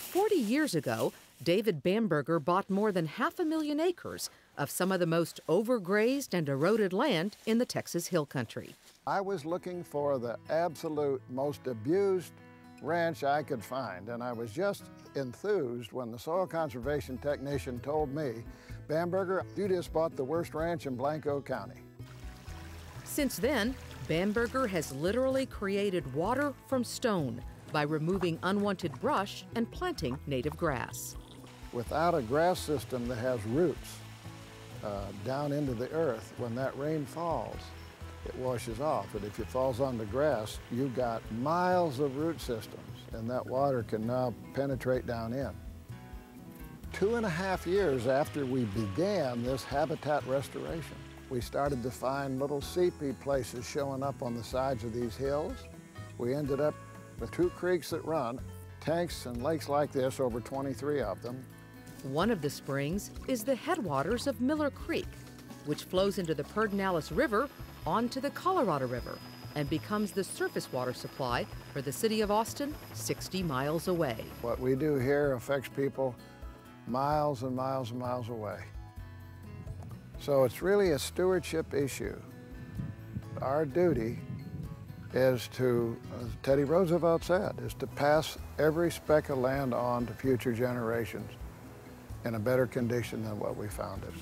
40 years ago, David Bamberger bought more than 500,000 acres of some of the most overgrazed and eroded land in the Texas Hill Country. I was looking for the absolute most abused ranch I could find, and I was just enthused when the soil conservation technician told me, "Bamberger, you just bought the worst ranch in Blanco County." Since then, Bamberger has literally created water from stone by removing unwanted brush and planting native grass. Without a grass system that has roots down into the earth, when that rain falls, it washes off. And if it falls on the grass, you've got miles of root systems, and that water can now penetrate down in. 2.5 years after we began this habitat restoration, we started to find little sepia places showing up on the sides of these hills. We ended up with 2 creeks that run, tanks and lakes like this, over 23 of them. One of the springs is the headwaters of Miller Creek, which flows into the Pedernales River onto the Colorado River and becomes the surface water supply for the city of Austin, 60 miles away. What we do here affects people miles and miles and miles away. So it's really a stewardship issue. Our duty is to, as Teddy Roosevelt said, is to pass every speck of land on to future generations in a better condition than what we found it.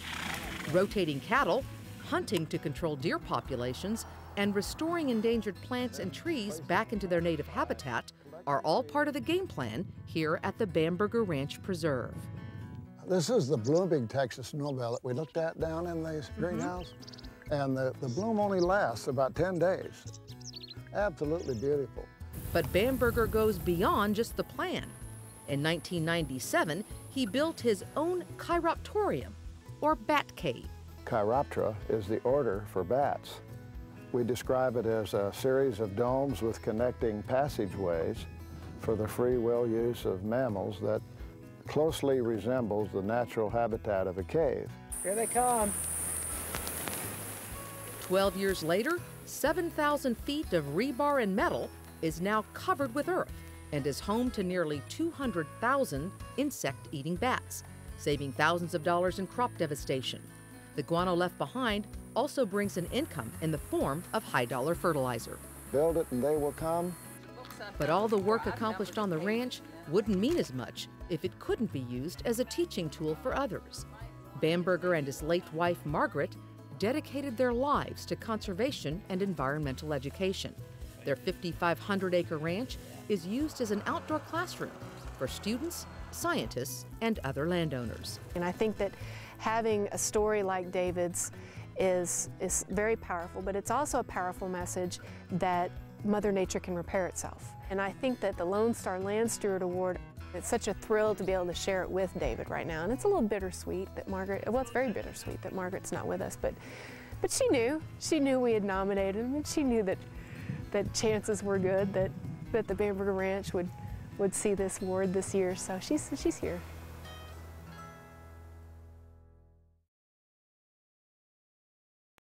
Rotating cattle, hunting to control deer populations, and restoring endangered plants and trees back into their native habitat are all part of the game plan here at the Bamberger Ranch Preserve. This is the blooming Texas snowbell that we looked at down in the greenhouse. And the bloom only lasts about 10 days. Absolutely beautiful. But Bamberger goes beyond just the plan. In 1997, he built his own chiroptorium, or bat cave. Chiroptera is the order for bats. We describe it as a series of domes with connecting passageways for the free will use of mammals that closely resembles the natural habitat of a cave. Here they come. 12 years later, 7,000 feet of rebar and metal is now covered with earth and is home to nearly 200,000 insect-eating bats, saving thousands of dollars in crop devastation. The guano left behind also brings an income in the form of high-dollar fertilizer. Build it and they will come. But all the work accomplished on the ranch wouldn't mean as much if it couldn't be used as a teaching tool for others. Bamberger and his late wife, Margaret, dedicated their lives to conservation and environmental education. Their 5,500-acre ranch is used as an outdoor classroom for students, scientists, and other landowners. And I think that having a story like David's is very powerful, but it's also a powerful message that Mother Nature can repair itself. And I think that the Lone Star Land Steward Award, it's such a thrill to be able to share it with David right now. And it's a little bittersweet that Margaret, well, it's very bittersweet that Margaret's not with us, but she knew we had nominated him, and she knew that chances were good that the Bamberger Ranch would see this award this year, so she's here.